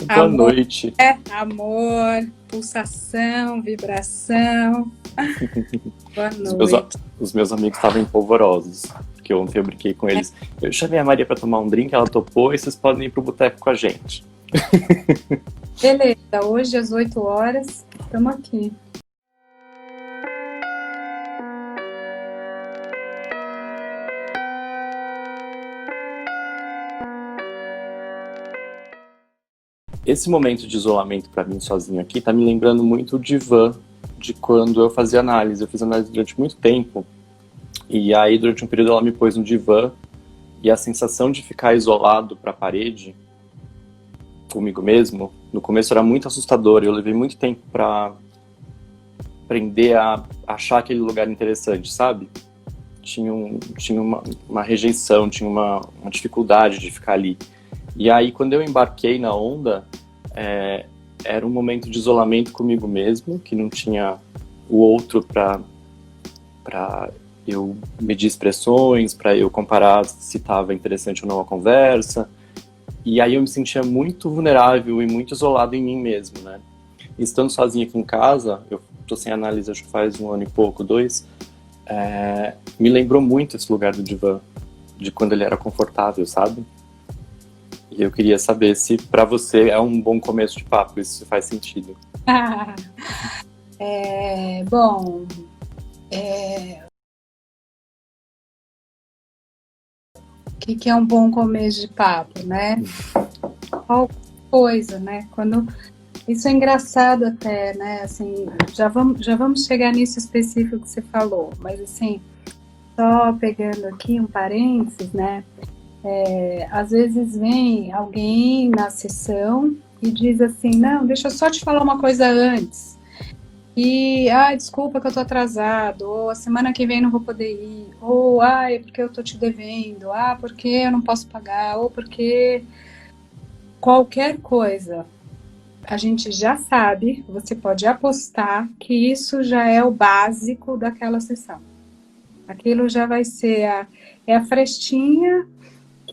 Boa Amor noite. é amor, pulsação, vibração. Boa Os meus, noite. os meus amigos estavam empolvorosos, porque ontem eu brinquei com eles. Eu chamei a Maria para tomar um drink, ela topou e vocês podem ir pro boteco com a gente. Beleza, hoje às 8 horas, estamos aqui. Esse momento de isolamento para mim sozinho aqui tá me lembrando muito o divã de quando eu fazia análise. Eu fiz análise durante muito tempo e aí durante um período ela me pôs no divã e a sensação de ficar isolado para a parede comigo mesmo, no começo era muito assustador. Eu levei muito tempo para aprender a achar aquele lugar interessante, sabe? Tinha uma rejeição, tinha uma dificuldade de ficar ali. E aí, quando eu embarquei na onda, era um momento de isolamento comigo mesmo, que não tinha o outro para eu medir expressões, para eu comparar se estava interessante ou não a conversa. E aí eu me sentia muito vulnerável e muito isolado em mim mesmo, né? E estando sozinho aqui em casa, eu tô sem análise acho que faz 1 ano e pouco, 2, me lembrou muito esse lugar do divã, de quando ele era confortável, sabe? E eu queria saber se para você é um bom começo de papo, isso faz sentido. Bom, o que é um bom começo de papo, né? Qual coisa, né? Quando isso é engraçado até, né? Assim, já vamos chegar nisso específico que você falou, mas assim, só pegando aqui um parênteses, né? Às vezes vem alguém na sessão e diz assim, não, deixa eu só te falar uma coisa antes. E, desculpa que eu tô atrasado, ou a semana que vem não vou poder ir, ou, é porque eu tô te devendo, porque eu não posso pagar, ou porque qualquer coisa. A gente já sabe, você pode apostar que isso já é o básico daquela sessão. Aquilo já vai ser a frestinha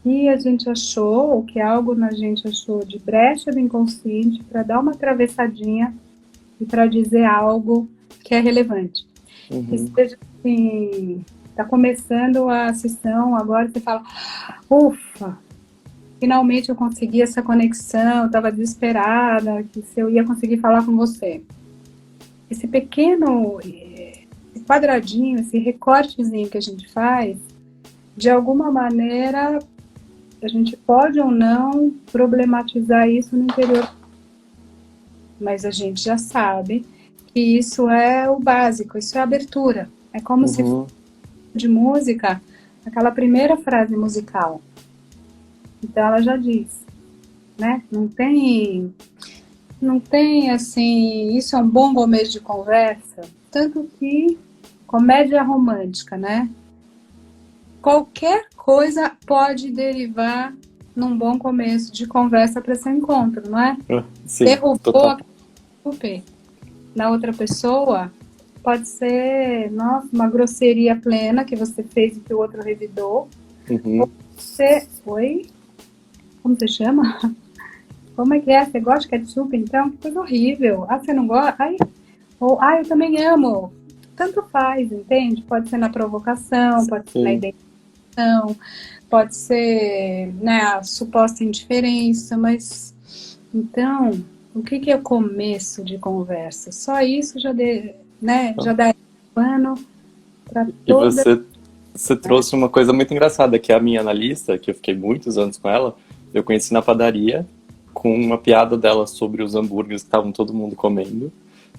que a gente achou, ou que algo na gente achou de brecha do inconsciente para dar uma atravessadinha e para dizer algo que é relevante. Que Uhum. seja assim, está começando a sessão, agora você fala, ufa, finalmente eu consegui essa conexão, estava desesperada, que se eu ia conseguir falar com você. Esse pequeno esse quadradinho, esse recortezinho que a gente faz, de alguma maneira, a gente pode ou não problematizar isso no interior, mas a gente já sabe que isso é o básico, isso é a abertura. É como se fosse de música, aquela primeira frase musical. Então ela já diz, né? Não tem assim, isso é um bom começo de conversa, tanto que comédia romântica, né? Qualquer coisa pode derivar num bom começo de conversa para seu encontro, não é? Sim, Derrubou total. a culpa na outra pessoa, pode ser, nossa, uma grosseria plena que você fez e que o outro revidou. Uhum. Ou você, oi? Como você chama? Como é que é? Você gosta de ketchup, então? Que coisa horrível. Você não gosta? Ou, eu também amo. Tanto faz, entende? Pode ser na provocação, pode ser na Sim. identificação, pode ser, né, a suposta indiferença, mas então, o que é o começo de conversa? Só isso já dá pano para E toda. você trouxe uma coisa muito engraçada, que é a minha analista, que eu fiquei muitos anos com ela, eu conheci na padaria, com uma piada dela sobre os hambúrgueres que estavam todo mundo comendo.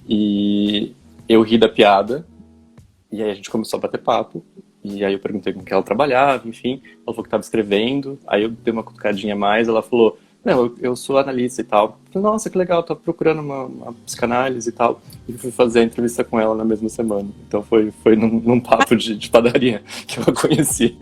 E eu ri da piada, e aí a gente começou a bater papo. E aí eu perguntei com que ela trabalhava, enfim. Ela falou que estava escrevendo. Aí eu dei uma cutucadinha a mais. Ela falou, não, eu sou analista e tal. Eu falei, nossa, que legal, tô procurando uma psicanálise e tal. E fui fazer a entrevista com ela na mesma semana. Então foi num papo de padaria que eu a conheci.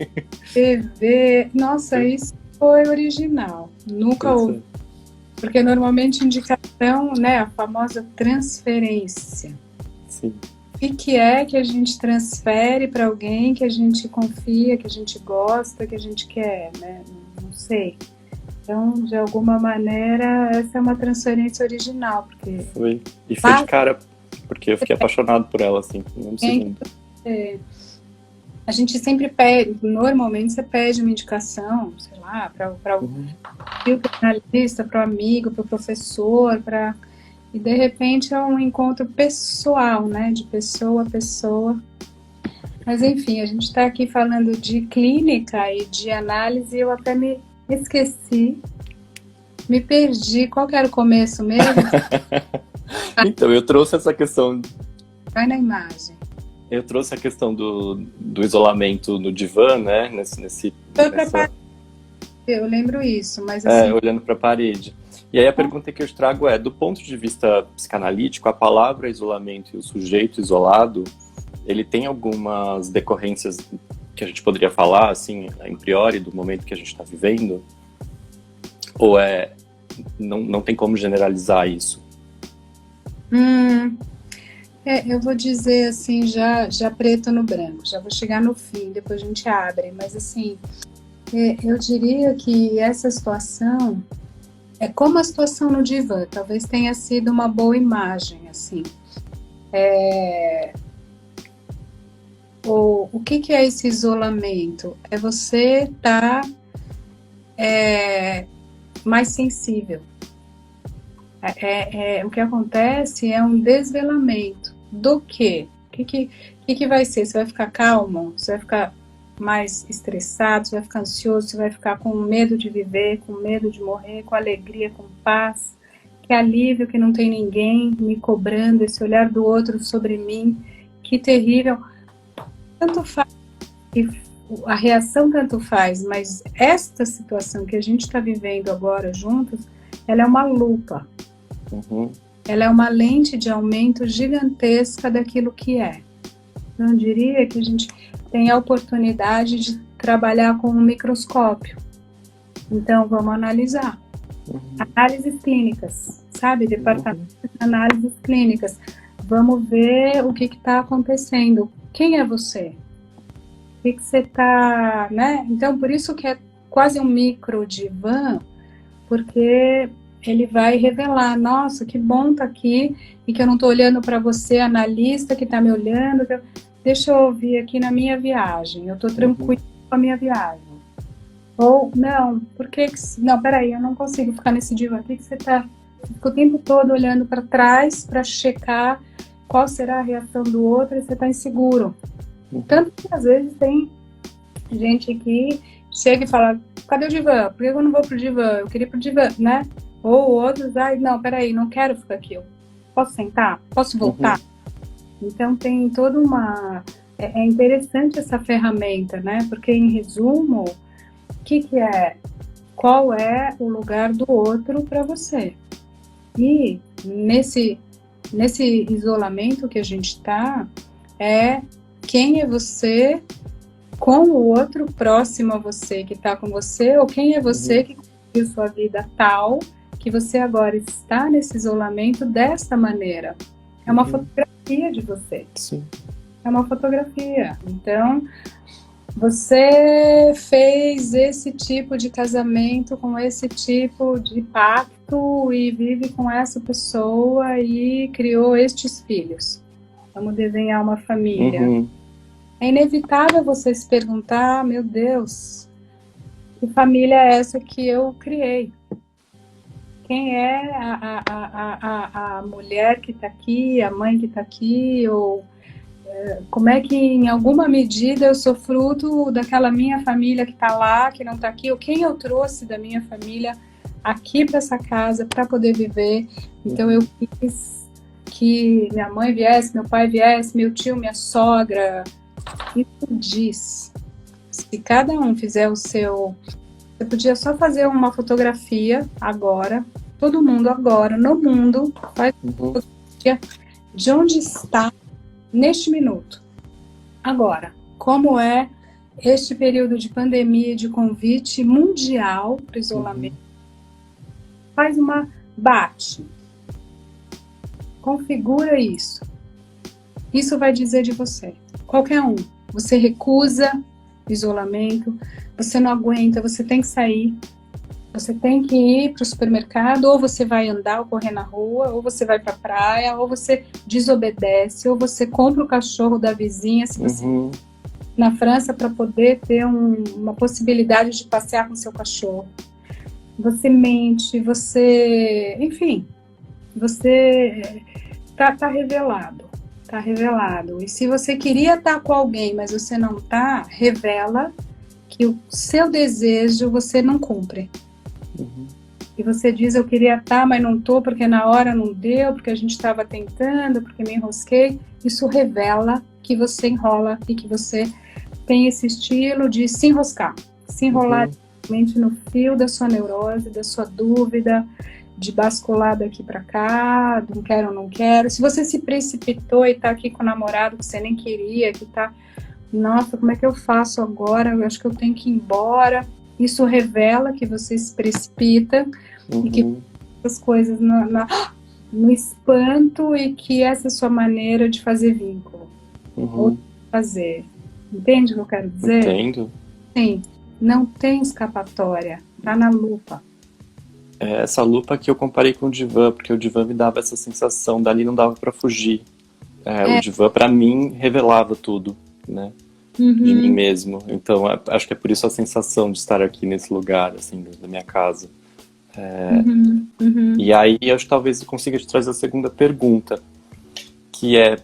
TV. Nossa, isso foi original. Nunca Pois ouvi. é. Porque normalmente indicação, né, a famosa transferência. Sim. O que é que a gente transfere para alguém que a gente confia, que a gente gosta, que a gente quer, né? Não sei. Então, de alguma maneira, essa é uma transferência original, porque Foi. E foi de cara, porque eu fiquei apaixonado por ela, assim, no segundo. A gente sempre pede, normalmente você pede uma indicação, sei lá, para o jornalista, para o amigo, para o professor, e de repente é um encontro pessoal, né, de pessoa a pessoa. Mas enfim, a gente está aqui falando de clínica e de análise, e eu até me esqueci, me perdi. Qual que era o começo mesmo? Então, eu trouxe essa questão. Vai na imagem. Eu trouxe a questão do isolamento no divã, né? Eu lembro isso, mas assim... olhando para a parede. E aí a pergunta que eu te trago é, do ponto de vista psicanalítico, a palavra isolamento e o sujeito isolado, ele tem algumas decorrências que a gente poderia falar, assim, a priori, do momento que a gente está vivendo? Ou não tem como generalizar isso? Eu vou dizer assim, já preto no branco, já vou chegar no fim, depois a gente abre, mas assim, eu diria que essa situação é como a situação no divã, talvez tenha sido uma boa imagem, assim. O que é esse isolamento? É você estar mais sensível. O que acontece é um desvelamento do quê? O que vai ser? Você vai ficar calmo? Você vai ficar mais estressado? Você vai ficar ansioso? Você vai ficar com medo de viver, com medo de morrer, com alegria, com paz? Que alívio que não tem ninguém me cobrando, esse olhar do outro sobre mim, que terrível. Tanto faz, a reação tanto faz, mas esta situação que a gente está vivendo agora juntos, ela é uma lupa. Ela é uma lente de aumento gigantesca daquilo que é. Eu diria que a gente tem a oportunidade de trabalhar com um microscópio. Então, vamos analisar. Análises clínicas, sabe? Departamento de análises clínicas. Vamos ver o que está acontecendo. Quem é você? O que você está, né? Então, por isso que é quase um micro divã, porque ele vai revelar, nossa, que bom tá aqui, e que eu não tô olhando para você, analista, que tá me olhando, deixa eu ouvir aqui na minha viagem, eu tô tranquilo com a minha viagem. Ou, não, não, peraí, eu não consigo ficar nesse divã, por que você fica o tempo todo olhando para trás, para checar qual será a reação do outro, e você tá inseguro. Tanto que às vezes tem gente que chega e fala, cadê o divã? Por que eu não vou pro divã? Eu queria ir pro divã, né? Ou outros, não, peraí, não quero ficar aqui. Eu posso sentar? Posso voltar? Então tem toda uma... É interessante essa ferramenta, né? Porque, em resumo, o que é? Qual é o lugar do outro para você? E nesse isolamento que a gente está, quem é você com o outro próximo a você, que está com você, ou quem é você que construiu sua vida tal que você agora está nesse isolamento desta maneira. É uma fotografia de você. Sim. É uma fotografia. Então, você fez esse tipo de casamento com esse tipo de pacto e vive com essa pessoa e criou estes filhos. Vamos desenhar uma família. É inevitável você se perguntar, meu Deus, que família é essa que eu criei? Quem é a mulher que está aqui, a mãe que está aqui, ou como é que em alguma medida eu sou fruto daquela minha família que está lá, que não está aqui, ou quem eu trouxe da minha família aqui para essa casa para poder viver. Então eu quis que minha mãe viesse, meu pai viesse, meu tio, minha sogra. Isso diz. Se cada um fizer o seu... Você podia só fazer uma fotografia agora, todo mundo agora, no mundo, faz uma fotografia de onde está neste minuto. Agora, como é este período de pandemia, de convite mundial para o isolamento? Faz bate. Configura isso. Isso vai dizer de você. Qualquer um. Você recusa isolamento, você não aguenta, você tem que sair. Você tem que ir para o supermercado, ou você vai andar ou correr na rua, ou você vai para a praia, ou você desobedece, ou você compra o cachorro da vizinha, se você Uhum. na França, para poder ter uma possibilidade de passear com seu cachorro. Você mente, você, enfim, você tá revelado, tá revelado. E se você queria estar com alguém, mas você não tá, revela que o seu desejo você não cumpre. Uhum. E você diz, eu queria estar, mas não tô, porque na hora não deu, porque a gente estava tentando, porque me enrosquei. Isso revela que você enrola e que você tem esse estilo de se enroscar. Se enrolar no fio da sua neurose, da sua dúvida, de bascular daqui para cá, não quero ou não quero. Se você se precipitou e está aqui com o namorado que você nem queria, que está, nossa, como é que eu faço agora? Eu acho que eu tenho que ir embora. Isso revela que você se precipita e que as coisas no espanto e que essa é a sua maneira de fazer vínculo. Ou fazer. Entende o que eu quero dizer? Entendo. Sim. Não tem escapatória. Tá na lupa. É essa lupa que eu comparei com o divã, porque o divã me dava essa sensação, dali não dava para fugir. O divã, para mim, revelava tudo, né? De mim mesmo. Então, acho que é por isso a sensação de estar aqui nesse lugar, assim, da minha casa. E aí, acho que talvez eu consiga te trazer a segunda pergunta, que é: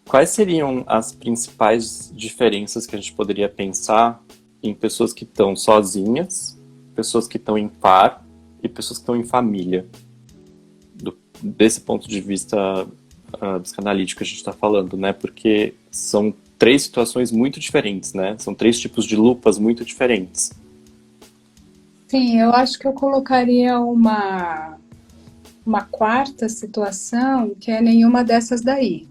quais seriam as principais diferenças que a gente poderia pensar em pessoas que estão sozinhas, pessoas que estão em par e pessoas que estão em família? Desse ponto de vista psicanalítico que a gente está falando, né? Porque são 3 situações muito diferentes, né? São 3 tipos de lupas muito diferentes. Sim, eu acho que eu colocaria uma quarta situação, que é nenhuma dessas daí,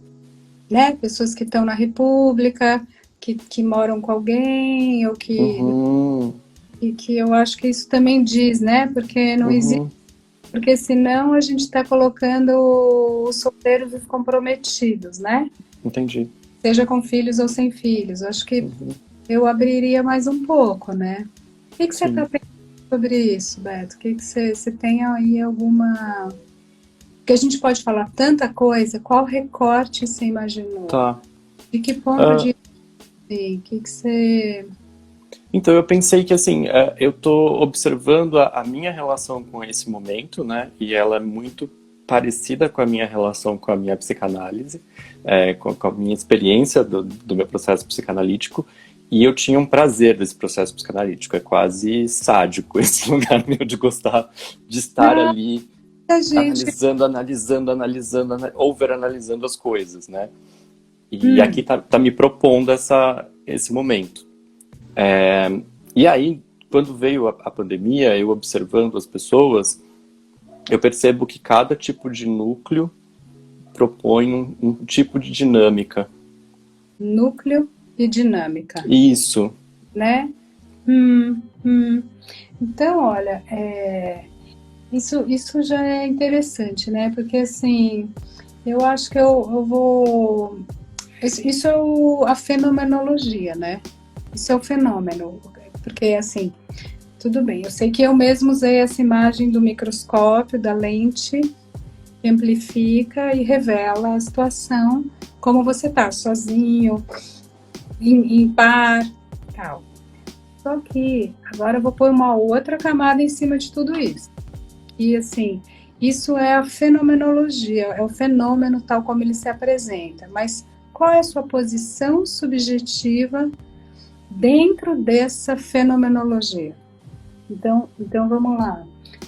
né? Pessoas que estão na República, que moram com alguém, ou que eu acho que isso também diz, né? Porque não existe, porque senão a gente está colocando os solteiros e os comprometidos, né? Entendi. Seja com filhos ou sem filhos. Eu acho que eu abriria mais um pouco, né? O que você está pensando sobre isso, Beto? O que você tem aí alguma... Porque a gente pode falar tanta coisa, qual recorte você imaginou? Tá. De que ponto de... O que você... Então, eu pensei que, assim, eu estou observando a minha relação com esse momento, né? E ela é muito parecida com a minha relação com a minha psicanálise, com a minha experiência do meu processo psicanalítico. E eu tinha um prazer desse processo psicanalítico. É quase sádico esse lugar meu de gostar de estar ali analisando, overanalisando as coisas, né? E aqui tá me propondo esse momento. E aí, quando veio a pandemia, eu observando as pessoas, eu percebo que cada tipo de núcleo propõe um tipo de dinâmica. Núcleo e dinâmica. Isso. Né? Então, olha, isso já é interessante, né? Porque, assim, eu acho que eu vou... Isso é a fenomenologia, né? Isso é o fenômeno. Porque, assim, tudo bem. Eu sei que eu mesmo usei essa imagem do microscópio, da lente, que amplifica e revela a situação, como você tá, sozinho, em par, tal. Só que agora eu vou pôr uma outra camada em cima de tudo isso. E, assim, isso é a fenomenologia, é o fenômeno tal como ele se apresenta. Mas qual é a sua posição subjetiva dentro dessa fenomenologia? Então vamos lá.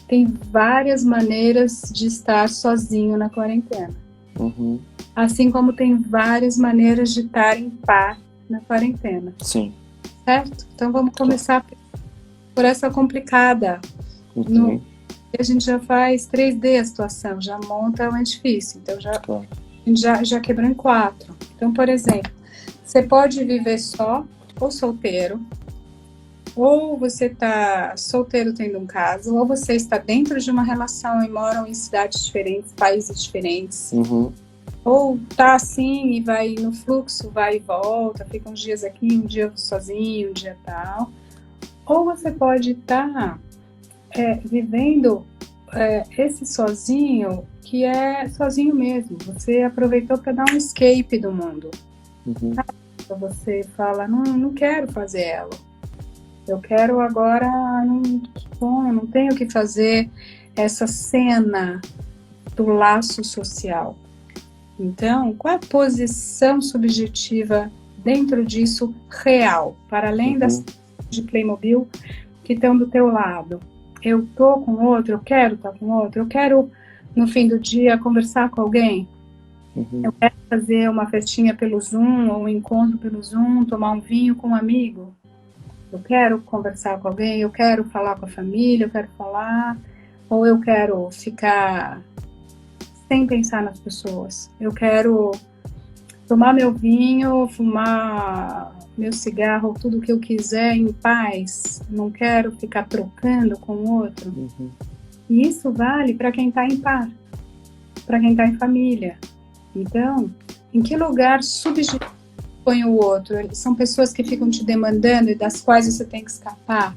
Tem várias maneiras de estar sozinho na quarentena. Assim como tem várias maneiras de estar em par na quarentena. Sim. Certo? Então vamos começar por essa complicada. A gente já faz 3D a situação, já monta um edifício. Então a gente já quebrou em 4. Então, por exemplo, você pode viver só ou solteiro, ou você está solteiro tendo um caso, ou você está dentro de uma relação e moram em cidades diferentes, países diferentes, ou tá assim e vai no fluxo, vai e volta, fica uns dias aqui, um dia sozinho, um dia tal. Ou você pode estar vivendo esse sozinho, que é sozinho mesmo. Você aproveitou para dar um escape do mundo. Uhum. Você fala, não quero fazer ela. Eu quero agora, não tenho que fazer essa cena do laço social. Então, qual é a posição subjetiva dentro disso real, para além das de Playmobil que estão do teu lado? Eu tô com outro, eu quero estar com outro, eu quero, no fim do dia, conversar com alguém. Eu quero fazer uma festinha pelo Zoom, ou um encontro pelo Zoom, tomar um vinho com um amigo. Eu quero conversar com alguém, eu quero falar com a família, eu quero falar, ou eu quero ficar sem pensar nas pessoas. Eu quero tomar meu vinho, fumar meu cigarro, tudo que eu quiser em paz. Não quero ficar trocando com o outro. E isso vale para quem está em par, para quem está em família. Então, em que lugar subjetivo põe o outro? São pessoas que ficam te demandando e das quais você tem que escapar?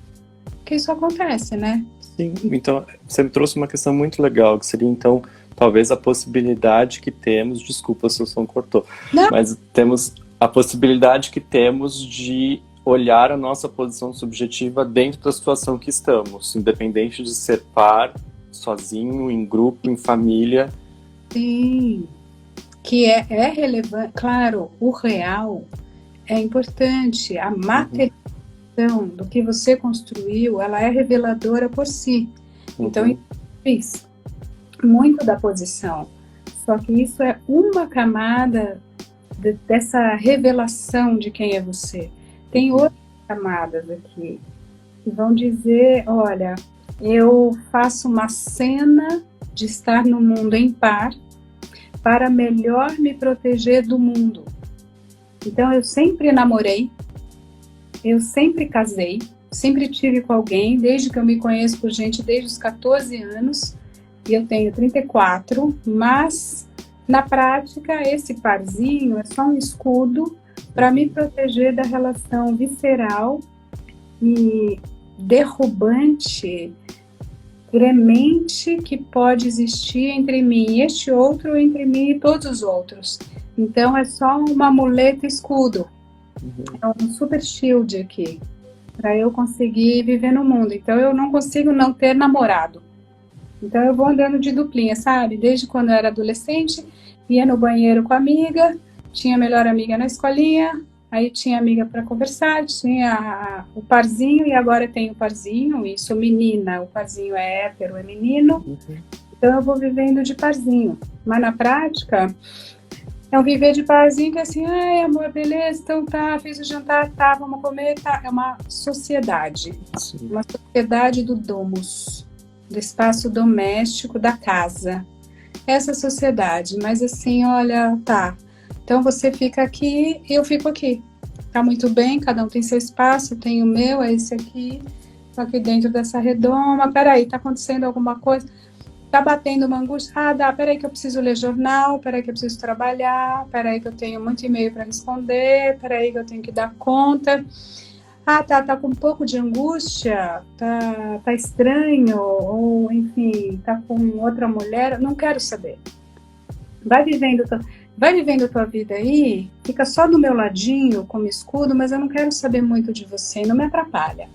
Porque isso acontece, né? Sim, então você me trouxe uma questão muito legal, que seria então talvez a possibilidade que temos, desculpa se o som cortou, Não. mas temos a possibilidade que temos de olhar a nossa posição subjetiva dentro da situação que estamos, independente de ser par, sozinho, em grupo, em família. Sim, que é relevante. Claro, o real é importante, a materialização do que você construiu, ela é reveladora por si. Então, isso muito da posição. Só que isso é uma camada dessa revelação de quem é você. Tem outras camadas aqui que vão dizer, olha, eu faço uma cena de estar no mundo em par para melhor me proteger do mundo. Então, eu sempre namorei, eu sempre casei, sempre tive com alguém, desde que eu me conheço por gente, desde os 14 anos, e eu tenho 34, mas na prática esse parzinho é só um escudo para me proteger da relação visceral e derrubante, premente que pode existir entre mim e este outro, entre mim e todos os outros. Então é só uma muleta escudo, é um super shield aqui, para eu conseguir viver no mundo. Então eu não consigo não ter namorado. Então eu vou andando de duplinha, sabe? Desde quando eu era adolescente, ia no banheiro com a amiga, tinha a melhor amiga na escolinha, aí tinha amiga para conversar, tinha o parzinho, e agora tem o parzinho, e sou menina, o parzinho é hétero, é menino, então eu vou vivendo de parzinho. Mas na prática, é um viver de parzinho que é assim, ai amor, beleza, então tá, fiz o jantar, tá, vamos comer, tá. É uma sociedade, uma sociedade do domus, do espaço doméstico da casa. Essa sociedade, mas assim, olha, tá, então você fica aqui e eu fico aqui. Tá muito bem, cada um tem seu espaço, eu tenho o meu, é esse aqui, tô aqui dentro dessa redoma, peraí, tá acontecendo alguma coisa? Tá batendo uma angústia? Ah, dá, peraí que eu preciso ler jornal, peraí que eu preciso trabalhar, peraí que eu tenho muito e-mail para responder, peraí que eu tenho que dar conta. Ah, tá com um pouco de angústia, tá estranho, ou enfim, tá com outra mulher, não quero saber. Vai vivendo a tua vida aí, fica só do meu ladinho como escudo, mas eu não quero saber muito de você, não me atrapalha.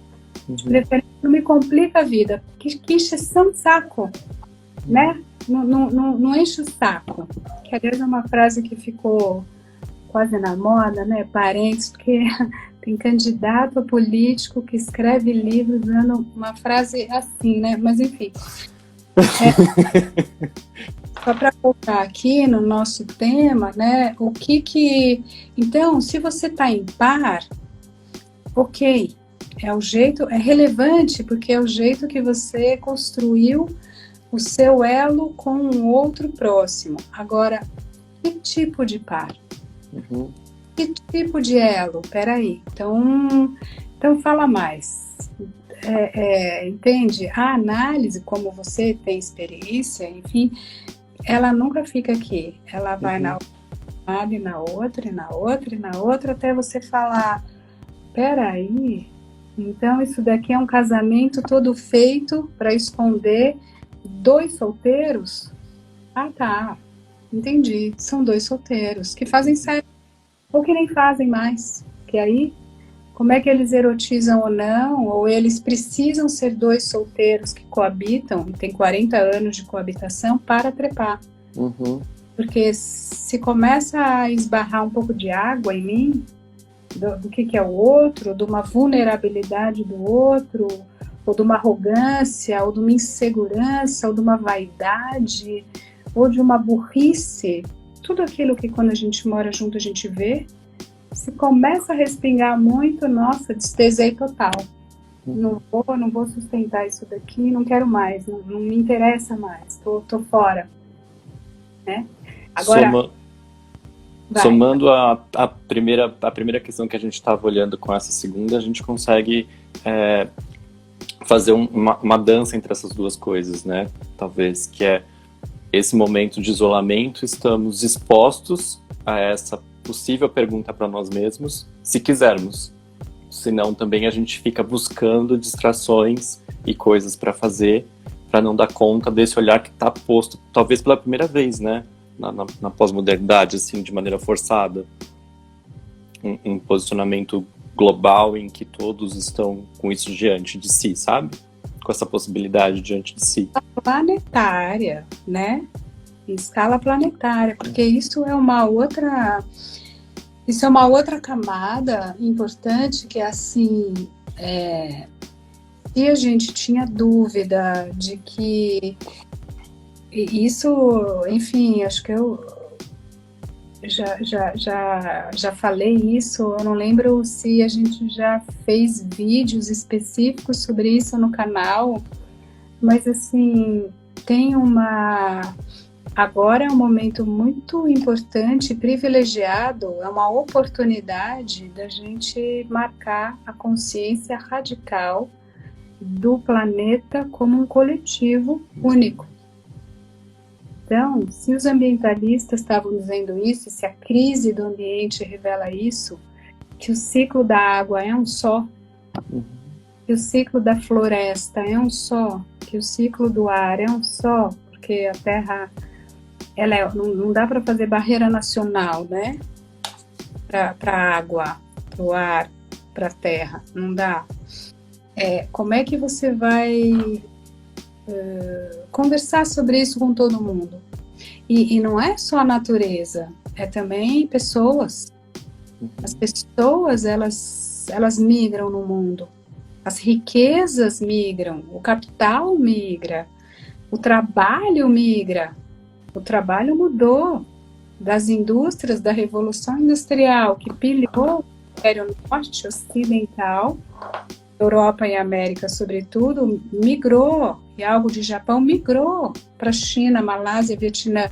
Não me complica a vida, que encheção de saco, né? Não enche o saco. Que aliás é uma frase que ficou quase na moda, né? Parentes, porque tem candidato a político que escreve livros usando uma frase assim, né? Mas enfim. Só para voltar aqui no nosso tema, né? O que... Então, se você está em par, ok. É o jeito, é relevante, porque é o jeito que você construiu o seu elo com um outro próximo. Agora, que tipo de par? Que tipo de elo? Peraí. Então fala mais. Entende? A análise, como você tem experiência, enfim, ela nunca fica aqui. Ela vai na outra, e na outra, e na outra, e na outra, até você falar, peraí, Então, isso daqui é um casamento todo feito para esconder 2 solteiros? Ah, tá. Entendi. São 2 solteiros que fazem sexo ou que nem fazem mais. Que aí, como é que eles erotizam ou não? Ou eles precisam ser 2 solteiros que coabitam e tem 40 anos de coabitação para trepar. Uhum. Porque se começa a esbarrar um pouco de água em mim, do que é o outro, de uma vulnerabilidade do outro, ou de uma arrogância, ou de uma insegurança, ou de uma vaidade, ou de uma burrice, tudo aquilo que quando a gente mora junto a gente vê, se começa a respingar muito, nossa, destesei total. Não vou sustentar isso daqui, não quero mais, não me interessa mais, tô fora. Né? Agora, somando a primeira questão que a gente estava olhando com essa segunda, a gente consegue fazer uma dança entre essas duas coisas, né? Talvez, que é esse momento de isolamento, estamos expostos a essa possível pergunta para nós mesmos, se quisermos. Senão também a gente fica buscando distrações e coisas para fazer, para não dar conta desse olhar que está posto, talvez pela primeira vez, né? Na pós-modernidade, assim, de maneira forçada. Um posicionamento global em que todos estão com isso diante de si, sabe? Com essa possibilidade diante de si. Planetária, né? Em escala planetária, porque isso é uma outra camada importante, que é assim, se a gente tinha dúvida de que isso, enfim, acho que eu já falei isso, eu não lembro se a gente já fez vídeos específicos sobre isso no canal, mas assim, agora é um momento muito importante, privilegiado, é uma oportunidade da gente marcar a consciência radical do planeta como um coletivo único. Então, se os ambientalistas estavam dizendo isso, se a crise do ambiente revela isso, que o ciclo da água é um só, que o ciclo da floresta é um só, que o ciclo do ar é um só, porque a Terra, não dá para fazer barreira nacional, né? Para a água, para o ar, para a Terra, não dá. Como é que você vai conversar sobre isso com todo mundo? E não é só a natureza, é também pessoas. As pessoas, elas migram no mundo. As riquezas migram, o capital migra, o trabalho migra. O trabalho mudou das indústrias, da Revolução Industrial, que pilhou o Império Norte Ocidental, Europa e América, sobretudo, migrou, e algo de Japão migrou para China, Malásia, Vietnã.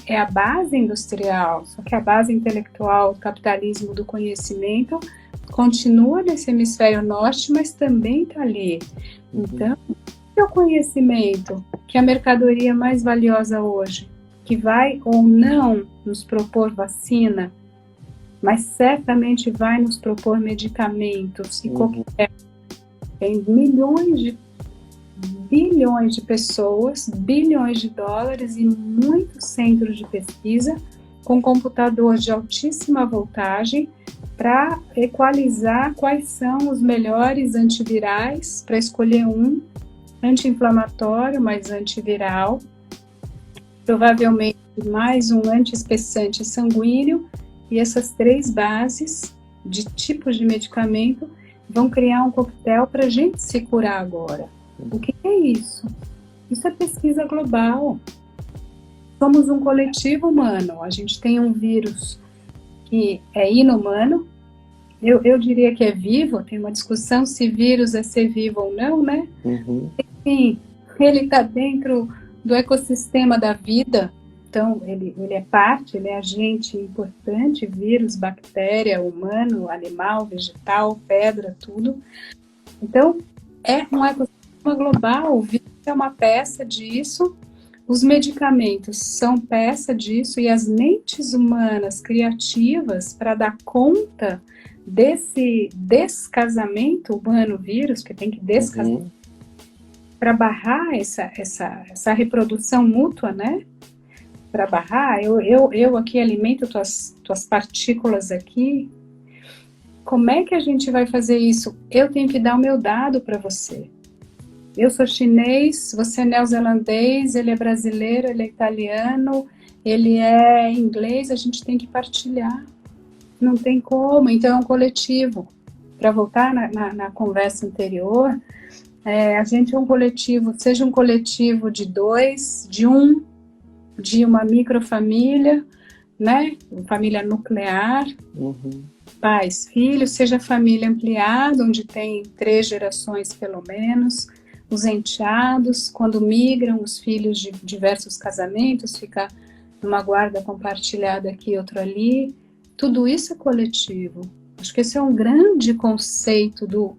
É a base industrial, só que a base intelectual, o capitalismo do conhecimento, continua nesse hemisfério norte, mas também está ali. Então, é o conhecimento, que é a mercadoria mais valiosa hoje, que vai ou não nos propor vacina, mas certamente vai nos propor medicamentos e qualquer. Tem bilhões de pessoas, bilhões de dólares e muitos centros de pesquisa com computador de altíssima voltagem para equalizar quais são os melhores antivirais, para escolher um anti-inflamatório, mas antiviral, provavelmente mais um antiespessante sanguíneo, e essas 3 bases de tipos de medicamento vão criar um coquetel para a gente se curar agora. O que é isso? Isso é pesquisa global. Somos um coletivo humano. A gente tem um vírus que é inumano. Eu diria que é vivo. Tem uma discussão se vírus é ser vivo ou não, né? Enfim, ele está dentro do ecossistema da vida. Então, ele é parte, ele é agente importante, vírus, bactéria, humano, animal, vegetal, pedra, tudo. Então, é um ecossistema global, o vírus é uma peça disso, Os medicamentos são peça disso e as mentes humanas criativas para dar conta desse descasamento humano-vírus, que tem que descasar, para barrar essa reprodução mútua, né? Para barrar, eu aqui alimento tuas partículas aqui. Como é que a gente vai fazer isso? Eu tenho que dar o meu dado para você. Eu sou chinês, você é neozelandês, ele é brasileiro, ele é italiano, ele é inglês, a gente tem que partilhar. Não tem como, então é um coletivo. Para voltar na conversa anterior, a gente é um coletivo, seja um coletivo de 2, de uma microfamília, né? Família nuclear, pais, filhos, seja família ampliada, onde tem 3 gerações pelo menos. Os enteados, quando migram, os filhos de diversos casamentos, fica numa guarda compartilhada aqui, outro ali. Tudo isso é coletivo. Acho que esse é um grande conceito do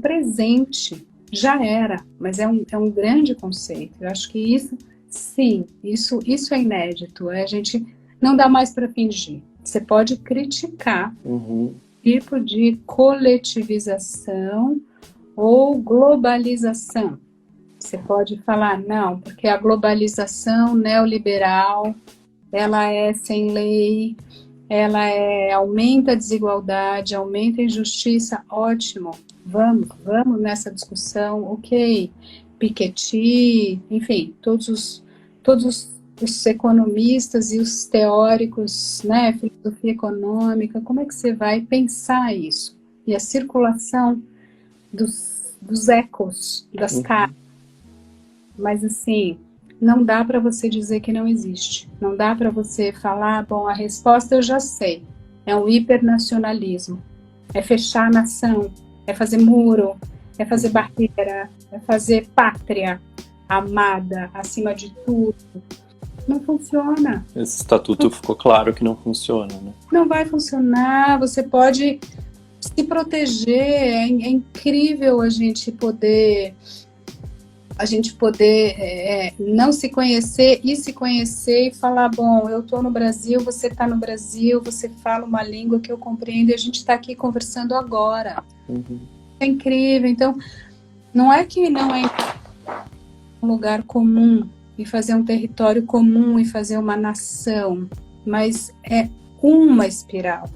presente. Já era, mas é um grande conceito. Eu acho que isso, sim, isso é inédito. A gente não dá mais para fingir. Você pode criticar o tipo de coletivização ou globalização. Você pode falar, não, porque a globalização neoliberal, ela é sem lei, ela aumenta a desigualdade, aumenta a injustiça, ótimo, vamos nessa discussão, ok. Piketty, enfim, todos os economistas e os teóricos, né, filosofia econômica, como é que você vai pensar isso? E a circulação dos ecos, das caras. Mas assim, não dá para você dizer que não existe. Não dá para você falar, bom, a resposta eu já sei. É um hipernacionalismo. É fechar a nação. É fazer muro. É fazer barreira. É fazer pátria amada acima de tudo. Não funciona. Esse estatuto ficou claro que não funciona, né? Não vai funcionar. Você pode se proteger, é incrível a gente poder não se conhecer e falar, bom, eu estou no Brasil, você está no Brasil, você fala uma língua que eu compreendo e a gente está aqui conversando agora. É incrível. Então, não é que não é um lugar comum e fazer um território comum e fazer uma nação, mas é uma espiral.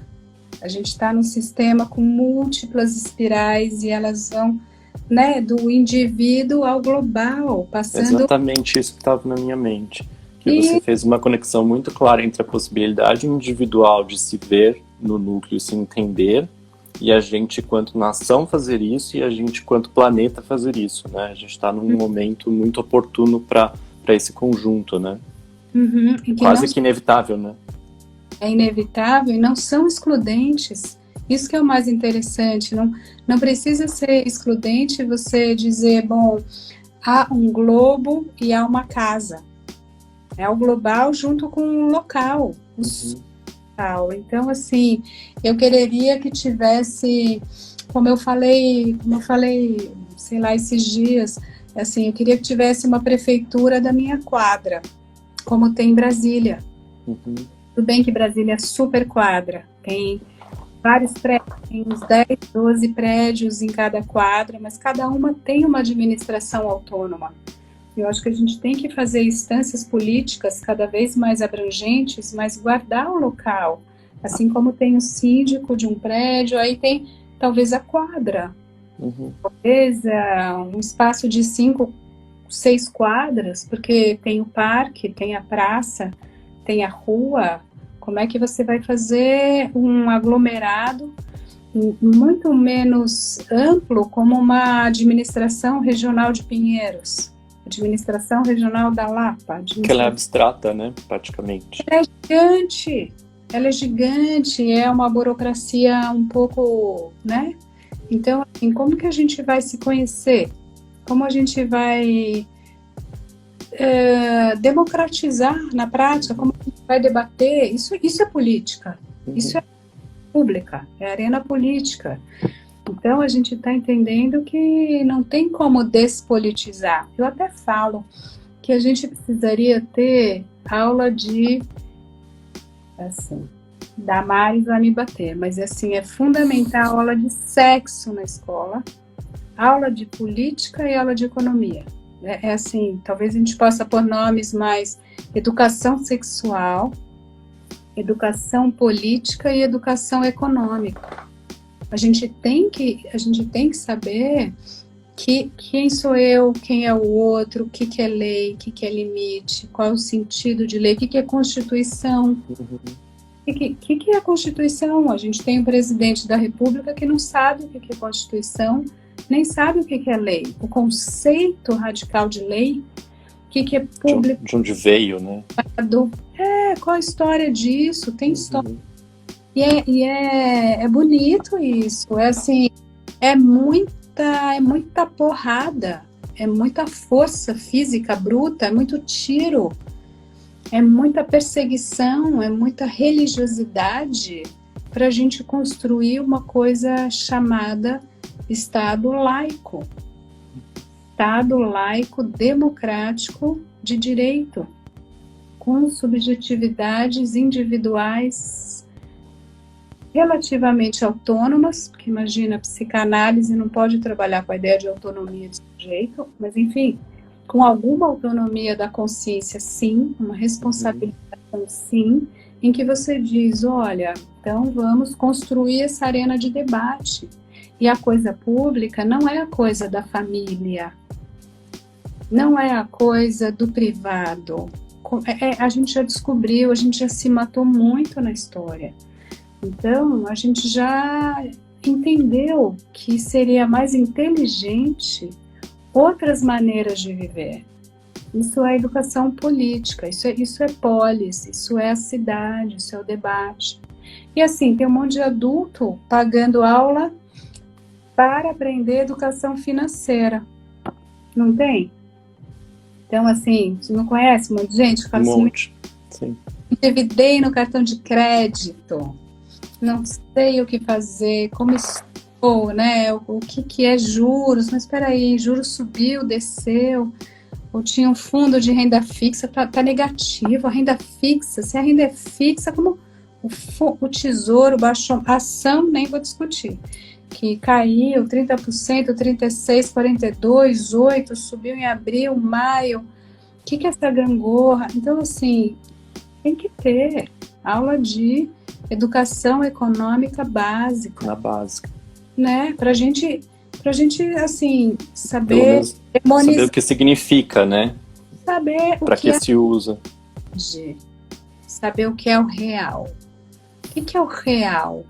A gente está num sistema com múltiplas espirais e elas vão, né, do indivíduo ao global, passando... Exatamente isso que estava na minha mente. Que você fez uma conexão muito clara entre a possibilidade individual de se ver no núcleo, se entender, e a gente, quanto nação, fazer isso, e a gente, quanto planeta, fazer isso, né? A gente está num momento muito oportuno para esse conjunto, né? Quase que inevitável, né? É inevitável e não são excludentes. Isso que é o mais interessante. Não precisa ser excludente você dizer, bom, há um globo e há uma casa. É o global junto com o local, o local. Então, assim, eu quereria que tivesse, como eu falei, sei lá, esses dias, assim, eu queria que tivesse uma prefeitura da minha quadra, como tem em Brasília. Tudo bem que Brasília é super quadra, tem vários prédios, tem uns 10, 12 prédios em cada quadra, mas cada uma tem uma administração autônoma. Eu acho que a gente tem que fazer instâncias políticas cada vez mais abrangentes, mas guardar o local. Assim como tem o síndico de um prédio, aí tem talvez a quadra. Talvez um espaço de 5, 6 quadras, porque tem o parque, tem a praça, tem a rua. Como é que você vai fazer um aglomerado muito menos amplo como uma administração regional de Pinheiros, administração regional da Lapa? Que ela é abstrata, né, praticamente. Ela é gigante, é uma burocracia um pouco, né? Então, assim, como que a gente vai se conhecer? Como a gente vai democratizar na prática, como a gente vai debater, isso é política, isso é pública, é arena política. Então a gente está entendendo que não tem como despolitizar. Eu até falo que a gente precisaria ter aula de, assim, Damares vai me bater, mas assim, é fundamental aula de sexo na escola, aula de política e aula de economia. É assim, talvez a gente possa pôr nomes mais educação sexual, educação política e educação econômica. A gente tem que saber quem sou eu, quem é o outro, o que é lei, o que é limite, qual é o sentido de lei, o que é Constituição. O que é a Constituição? A gente tem um presidente da República que não sabe o que é Constituição, nem sabe o que é lei. O conceito radical de lei, o que é público. De onde veio, né? Qual a história disso? Tem história. E é bonito isso. É assim, é muita porrada, é muita força física bruta, é muito tiro, é muita perseguição, é muita religiosidade para a gente construir uma coisa chamada Estado laico. Estado laico democrático de direito, com subjetividades individuais relativamente autônomas, porque imagina, a psicanálise não pode trabalhar com a ideia de autonomia de sujeito, mas enfim, com alguma autonomia da consciência, sim, uma responsabilização, sim, em que você diz, olha, então vamos construir essa arena de debate. E a coisa pública não é a coisa da família, não é a coisa do privado. A gente já descobriu, a gente já se matou muito na história. Então, a gente já entendeu que seria mais inteligente outras maneiras de viver. Isso é educação política, isso é polis, isso é a cidade, isso é o debate. E assim, tem um monte de adulto pagando aula para aprender educação financeira. Não tem? Então, assim, você não conhece um monte de gente que fala um monte. Sim. Endividei no cartão de crédito, não sei o que fazer, como estou, né? O que é juros? Mas espera aí, juros subiu, desceu, ou tinha um fundo de renda fixa, tá negativo, a renda fixa, se a renda é fixa, como o tesouro baixou, a ação nem vou discutir, que caiu 30%, 36%, 42%, 8%, subiu em abril, maio, o que é essa gangorra? Então, assim, tem que ter aula de educação econômica básica. Na básica. Né? Pra gente, assim, saber saber o que significa, né? Saber para que se usa. Saber o que é o real. O que é o real?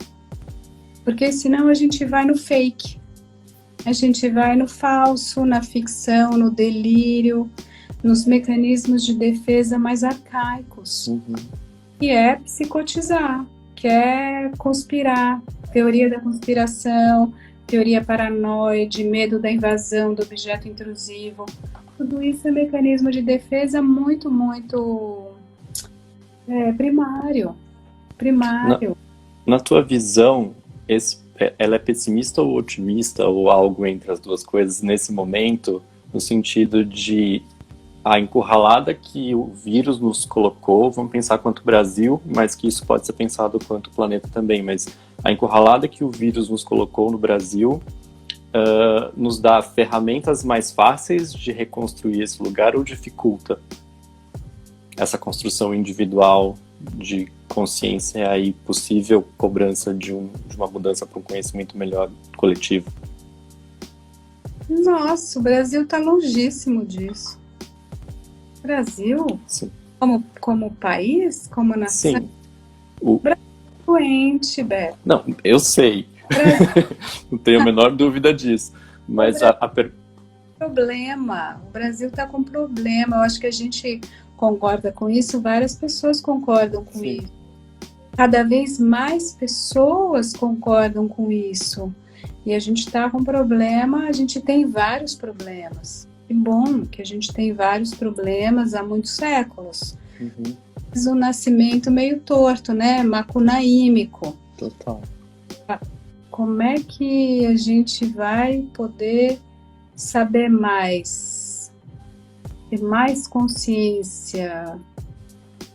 Porque senão a gente vai no fake. A gente vai no falso, na ficção, no delírio, nos mecanismos de defesa mais arcaicos. Que é psicotizar, que é conspirar, teoria da conspiração, teoria paranoide, medo da invasão do objeto intrusivo. Tudo isso é mecanismo de defesa muito, muito primário. Na tua visão, ela é pessimista ou otimista, ou algo entre as duas coisas nesse momento, no sentido de a encurralada que o vírus nos colocou, vamos pensar quanto Brasil, mas que isso pode ser pensado quanto planeta também, mas a encurralada que o vírus nos colocou no Brasil nos dá ferramentas mais fáceis de reconstruir esse lugar ou dificulta essa construção individual de consciência e possível cobrança de uma mudança para um conhecimento melhor coletivo? Nossa, o Brasil está longíssimo disso. Brasil, sim. Como país, como nação, sim. O Brasil é doente, Beto. Não, eu sei. Não tenho a menor dúvida disso. Mas problema. O Brasil está com problema. Eu acho que a gente concorda com isso, várias pessoas concordam com sim. isso. Cada vez mais pessoas concordam com isso. E a gente está com problema, a gente tem vários problemas. Que bom que a gente tem vários problemas há muitos séculos. O nascimento meio torto, né? Macunaímico. Total. Como é que a gente vai poder saber mais? ter mais consciência?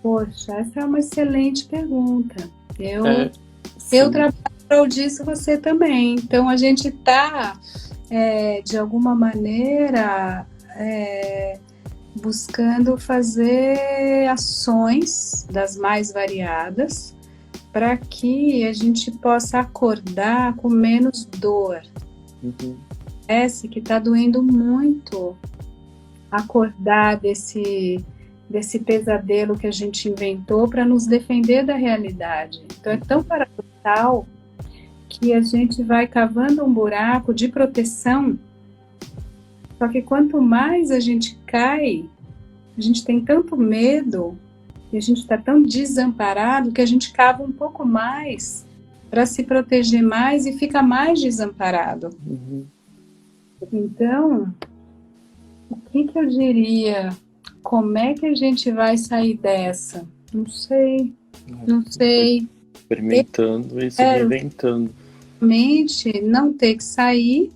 Poxa, essa é uma excelente pergunta. Eu trabalho disso, você também. Então, a gente está, de alguma maneira, buscando fazer ações das mais variadas para que a gente possa acordar com menos dor. Parece que está doendo muito acordar desse pesadelo que a gente inventou para nos defender da realidade. Então é tão paradoxal que a gente vai cavando um buraco de proteção, só que quanto mais a gente cai, a gente tem tanto medo e a gente está tão desamparado que a gente cava um pouco mais para se proteger mais e fica mais desamparado. Então, o que eu diria? Como é que a gente vai sair dessa? Não sei. Experimentando e se reinventando. Realmente não ter que sair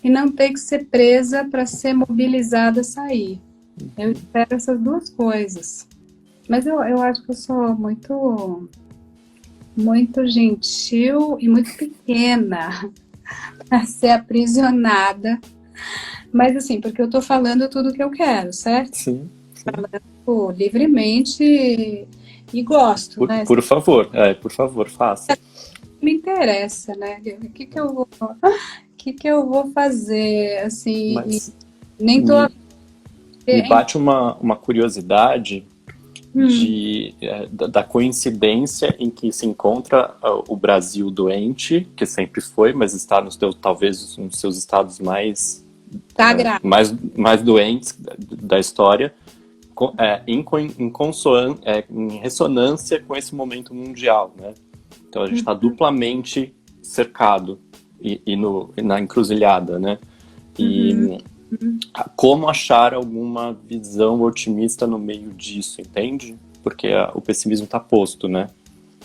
e não ter que ser presa para ser mobilizada a sair. Eu espero essas duas coisas. Mas eu acho que eu sou muito gentil e muito pequena para ser aprisionada. Mas assim, porque eu estou falando tudo o que eu quero, certo? Sim. Falando livremente e gosto, né? Por favor, faça. Me interessa, né? O que eu vou fazer, assim, nem tô... Me bate uma curiosidade da coincidência em que se encontra o Brasil doente, que sempre foi, mas está talvez nos seus estados mais doentes da história, em ressonância com esse momento mundial, né? Então a gente está duplamente cercado na encruzilhada, né? E como achar alguma visão otimista no meio disso, entende? Porque o pessimismo está posto, né?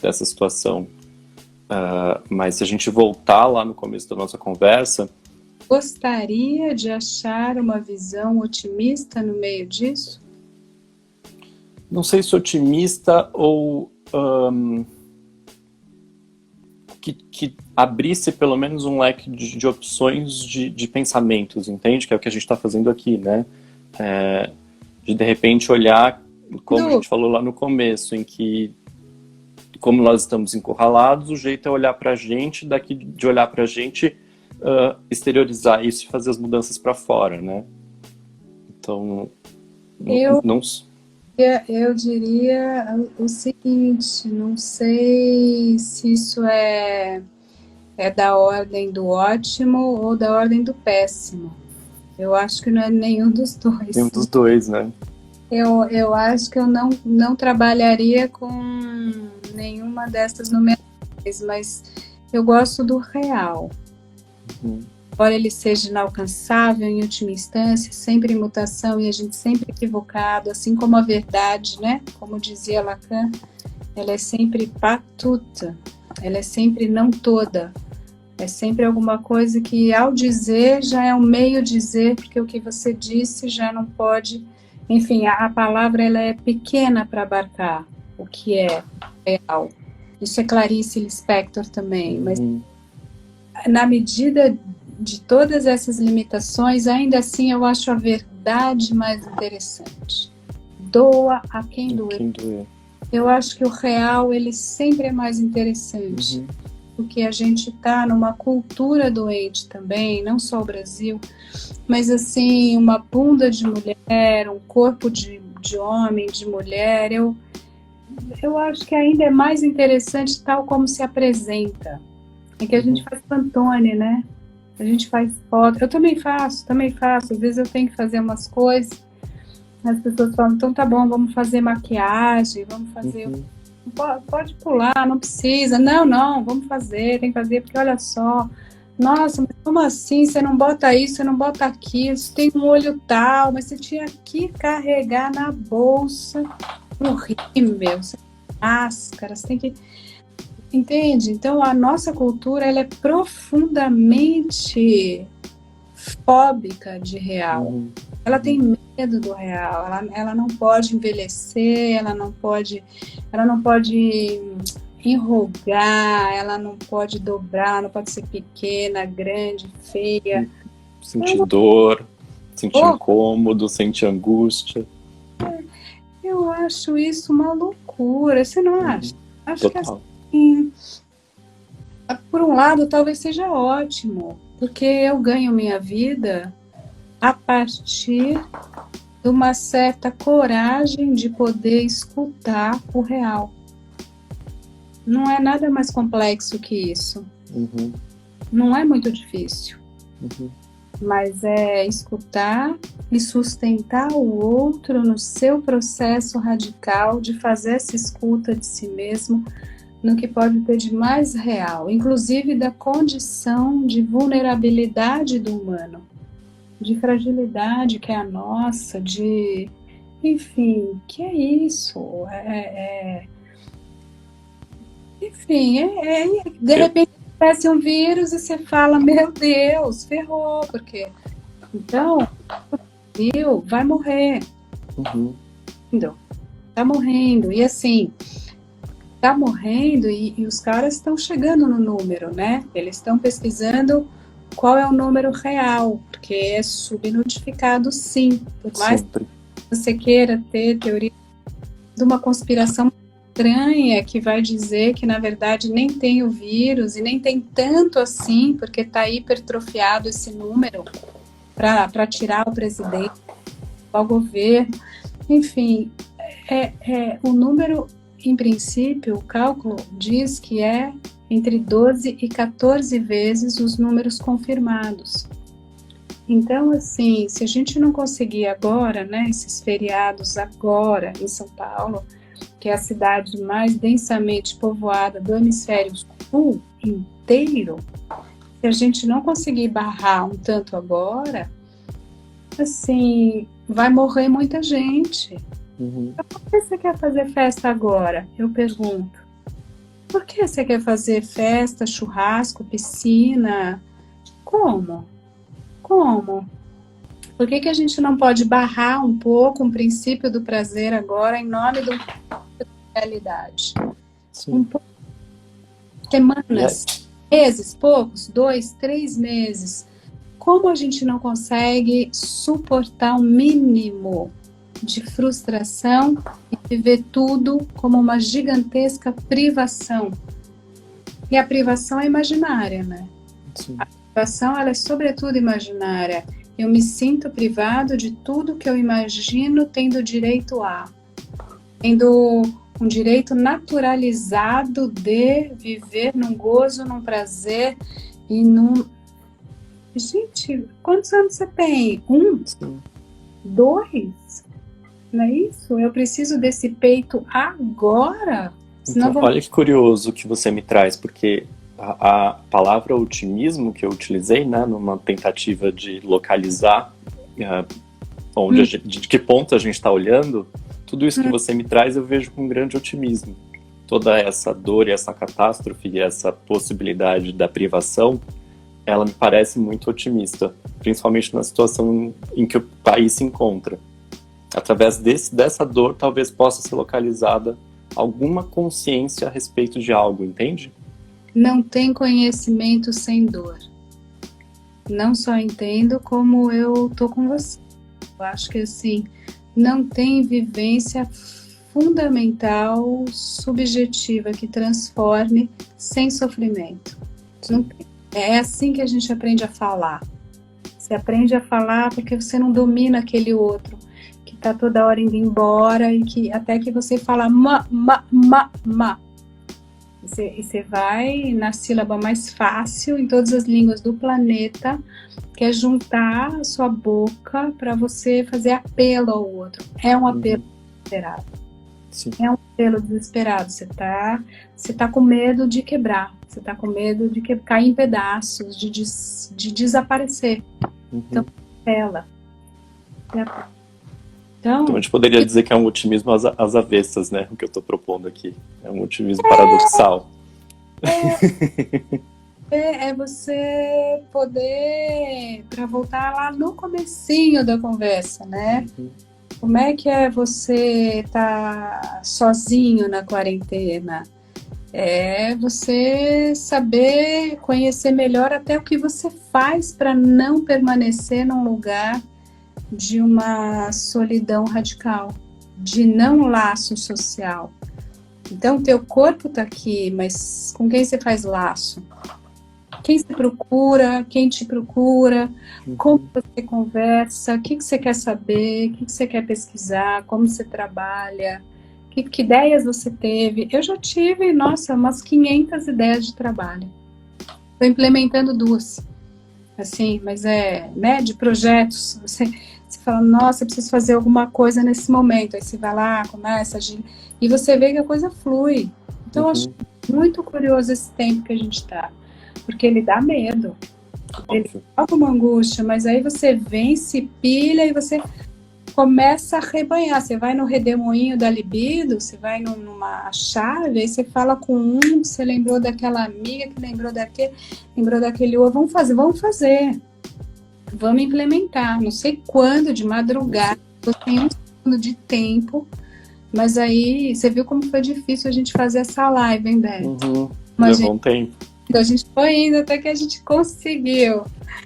Dessa situação. Mas se a gente voltar lá no começo da nossa conversa... Gostaria de achar uma visão otimista no meio disso? Não sei se otimista ou... que abrisse pelo menos um leque de opções de pensamentos, entende? Que é o que a gente está fazendo aqui, né? De repente olhar, como a gente falou lá no começo, em que, como nós estamos encurralados, o jeito é olhar para a gente, daqui de olhar para a gente, exteriorizar isso e fazer as mudanças para fora, né? Então, eu diria o seguinte, não sei se isso é da ordem do ótimo ou da ordem do péssimo. Eu acho que não é nenhum dos dois. Nenhum dos dois, né? Eu acho que eu não trabalharia com nenhuma dessas numerações, mas eu gosto do real. Embora ele seja inalcançável em última instância, sempre em mutação e a gente sempre equivocado, assim como a verdade, né? Como dizia Lacan, ela é sempre patuta, ela é sempre não toda. É sempre alguma coisa que ao dizer já é um meio dizer, porque o que você disse já não pode... Enfim, a palavra ela é pequena para abarcar o que é real. Isso é Clarice Lispector também, mas na medida de todas essas limitações, ainda assim eu acho a verdade mais interessante. Doa a quem doer. Eu acho que o real, ele sempre é mais interessante, porque a gente está numa cultura doente também, não só o Brasil, mas assim, uma bunda de mulher, um corpo de homem, de mulher, eu acho que ainda é mais interessante tal como se apresenta. É que a gente faz Pantone, né? A gente faz foto. Eu também faço. Às vezes eu tenho que fazer umas coisas. As pessoas falam, então tá bom, vamos fazer maquiagem, vamos fazer... Pode pular, não precisa. Não, vamos fazer, tem que fazer, porque olha só. Nossa, mas como assim? Você não bota isso, você não bota aquilo, você tem um olho tal, mas você tinha que carregar na bolsa o rímel, máscara, você tem que... Entende? Então, a nossa cultura ela é profundamente fóbica de real. Uhum. Ela tem medo do real, ela não pode envelhecer, ela não pode enrugar, ela não pode dobrar, não pode ser pequena, grande, feia. Sentir dor, sentir incômodo, sentir angústia. Eu acho isso uma loucura, você não acha? Acho Total. que assim, por um lado talvez seja ótimo, porque eu ganho minha vida a partir de uma certa coragem de poder escutar o real. Não é nada mais complexo que isso. Uhum. Não é muito difícil. Uhum. Mas é escutar e sustentar o outro no seu processo radical de fazer essa escuta de si mesmo no que pode ter de mais real, inclusive da condição de vulnerabilidade do humano, de fragilidade que é a nossa, de... Enfim, que é isso? Enfim, de repente aparece um vírus e você fala, meu Deus, ferrou, porque... Então, vai morrer. Uhum. Entendeu? Tá morrendo. E assim, tá morrendo e os caras estão chegando no número, né? Eles estão pesquisando qual é o número real, porque é subnotificado sim. Por mais Sempre. que você queira ter teoria de uma conspiração estranha que vai dizer que na verdade nem tem o vírus e nem tem tanto assim, porque está hipertrofiado esse número para tirar o presidente, o governo, enfim, o número, em princípio, o cálculo diz que é entre 12 e 14 vezes os números confirmados. Então, assim, se a gente não conseguir agora, né, esses feriados agora em São Paulo, que é a cidade mais densamente povoada do hemisfério sul inteiro, se a gente não conseguir barrar um tanto agora, assim, vai morrer muita gente. Uhum. Por que você quer fazer festa agora? Eu pergunto. Por que você quer fazer festa, churrasco, piscina? Como? Por que a gente não pode barrar um pouco um princípio do prazer agora em nome da realidade? Sim. Um pouco. Semanas, meses, poucos, 2, 3 meses. Como a gente não consegue suportar um mínimo de frustração e viver tudo como uma gigantesca privação? E a privação é imaginária, né? Sim. A privação, ela é sobretudo imaginária. Eu me sinto privado de tudo que eu imagino tendo direito a. Tendo um direito naturalizado de viver num gozo, num prazer e num... Gente, quantos anos você tem? 1? Sim. 2? Não é isso? Eu preciso desse peito agora? Então, olha que curioso que você me traz, porque a palavra otimismo que eu utilizei, né, numa tentativa de localizar de que ponto a gente está olhando, tudo isso que você me traz eu vejo com grande otimismo. Toda essa dor e essa catástrofe e essa possibilidade da privação, ela me parece muito otimista, principalmente na situação em que o país se encontra. Através dessa dor, talvez possa ser localizada alguma consciência a respeito de algo, entende? Não tem conhecimento sem dor. Não só entendo, como eu tô com você. Eu acho que, assim, não tem vivência fundamental, subjetiva, que transforme sem sofrimento. Não tem. É assim que a gente aprende a falar. Você aprende a falar porque você não domina aquele outro que tá toda hora indo embora e que até que você fala ma. E você vai na sílaba mais fácil em todas as línguas do planeta, que é juntar a sua boca para você fazer apelo ao outro. É um apelo desesperado. Sim. É um apelo desesperado. Você tá com medo de quebrar. Você está com medo de cair em pedaços, de desaparecer. Então, ela. Então, a gente poderia dizer que é um otimismo às avessas, né? O que eu estou propondo aqui. É um otimismo paradoxal. é você poder, para voltar lá no comecinho da conversa, né? Como é que é você estar sozinho na quarentena? É você saber conhecer melhor até o que você faz para não permanecer num lugar de uma solidão radical, de não laço social. Então, teu corpo está aqui, mas com quem você faz laço? Quem se procura, quem te procura, como você conversa, o que você quer saber, o que você quer pesquisar, como você trabalha, que ideias você teve. Eu já tive, nossa, umas 500 ideias de trabalho. Estou implementando 2, assim, mas né, de projetos. Você fala, nossa, eu preciso fazer alguma coisa nesse momento. Aí você vai lá, começa a agir, e você vê que a coisa flui. Então, eu acho muito curioso esse tempo que a gente está. Porque ele dá medo, ele dá uma angústia, mas aí você vence, pilha e você começa a rebanhar. Você vai no redemoinho da libido, você vai numa chave, aí você fala com você lembrou daquela amiga que lembrou daquele outro. Vamos fazer. Vamos implementar. Não sei quando, de madrugada, eu tenho um segundo de tempo, mas aí você viu como foi difícil a gente fazer essa live, hein, Beto? Levou um tempo. A gente foi indo até que a gente conseguiu.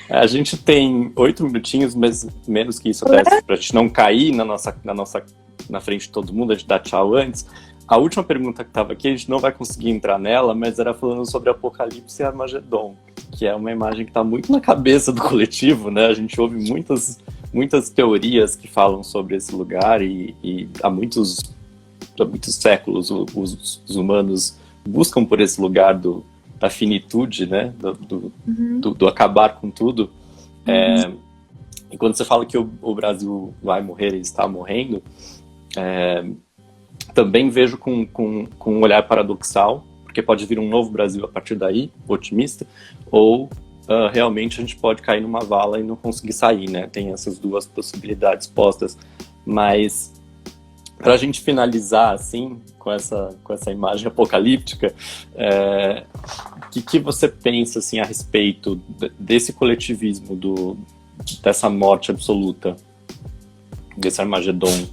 A gente tem 8 minutinhos, mas menos que isso, até pra gente não cair na frente de todo mundo, a gente dá tchau antes. A última pergunta que estava aqui, a gente não vai conseguir entrar nela, mas era falando sobre Apocalipse e Armagedon, que é uma imagem que está muito na cabeça do coletivo, né? A gente ouve muitas teorias que falam sobre esse lugar e há muitos séculos os humanos buscam por esse lugar da finitude, né? Do acabar com tudo. E quando você fala que o Brasil vai morrer e está morrendo, também vejo com um olhar paradoxal, porque pode vir um novo Brasil a partir daí, otimista, ou realmente a gente pode cair numa vala e não conseguir sair, né? Tem essas 2 possibilidades postas. Mas para a gente finalizar assim com essa imagem apocalíptica, o que você pensa assim a respeito desse coletivismo, dessa morte absoluta, desse Armagedon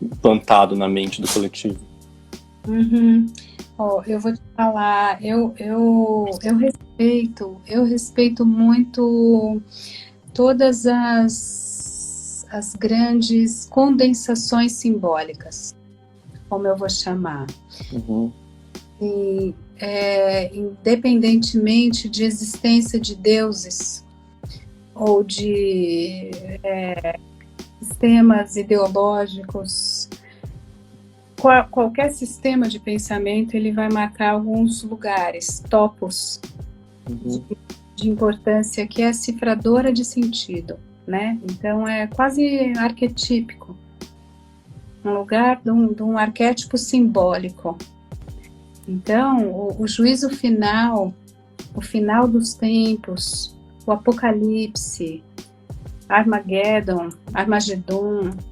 implantado na mente do coletivo? Eu vou te falar, eu respeito muito todas as grandes condensações simbólicas, como eu vou chamar. E, independentemente de existência de deuses ou de sistemas ideológicos, qualquer sistema de pensamento ele vai marcar alguns lugares, topos de importância, que é a cifradora de sentido, né? Então é quase arquetípico, um lugar de um arquétipo simbólico. Então o juízo final, o final dos tempos, o Apocalipse, Armagedon,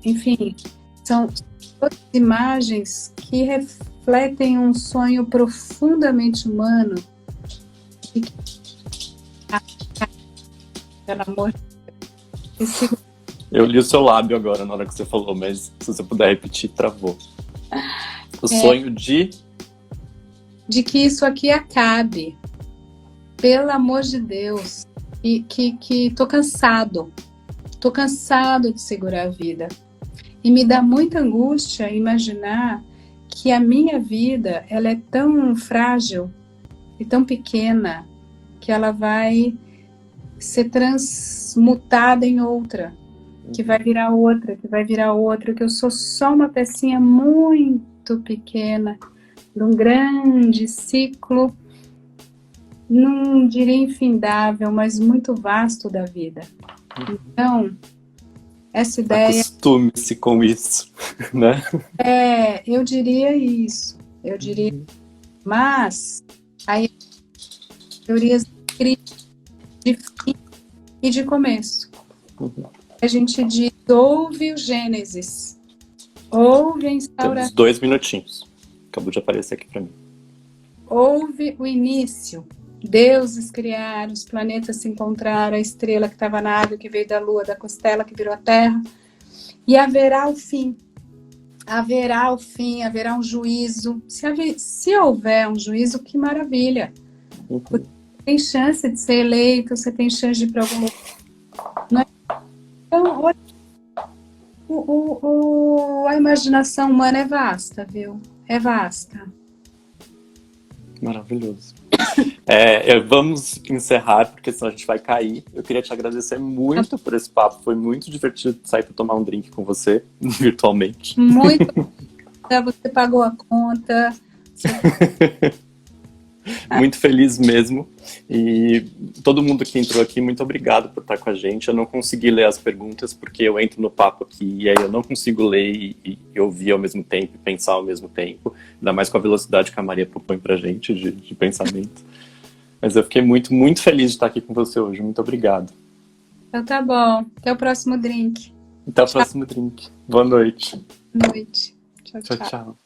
enfim, são todas imagens que refletem um sonho profundamente humano e que, pelo amor de Deus, eu li o seu lábio agora na hora que você falou, mas se você puder repetir, travou. O sonho de que isso aqui acabe, pelo amor de Deus, e que tô cansado de segurar a vida. E me dá muita angústia imaginar que a minha vida, ela é tão frágil e tão pequena que ela vai ser transmutada em outra, que vai virar outra, que eu sou só uma pecinha muito pequena de um grande ciclo, não diria infindável, mas muito vasto da vida. Então, essa ideia... Acostume-se com isso, né? Eu diria isso. Mas, aí, teorias de fim e de começo. A gente diz, ouve o Gênesis, ouve a instauração. Temos 2 minutinhos. Acabou de aparecer aqui para mim. houve o início. Deuses criaram, os planetas se encontraram, a estrela que estava na água, que veio da lua, da costela, que virou a terra. E haverá o fim. Haverá o fim, haverá um juízo. Se houver um juízo, que maravilha. Você tem chance de ser eleito, você tem chance de ir para algum lugar. Não é? Então, olha, a imaginação humana é vasta, viu? É vasta. Maravilhoso. Vamos encerrar, porque senão a gente vai cair. Eu queria te agradecer muito por esse papo. Foi muito divertido sair para tomar um drink com você, virtualmente. Muito. Você pagou a conta. Muito feliz mesmo. E todo mundo que entrou aqui, muito obrigado por estar com a gente. Eu não consegui ler as perguntas, porque eu entro no papo aqui e aí eu não consigo ler e ouvir ao mesmo tempo, e pensar ao mesmo tempo. Ainda mais com a velocidade que a Maria propõe pra gente de pensamento. Mas eu fiquei muito, muito feliz de estar aqui com você hoje. Muito obrigado. Então tá bom. Até o próximo drink. Até o próximo drink. Boa noite. Boa noite. Tchau, tchau.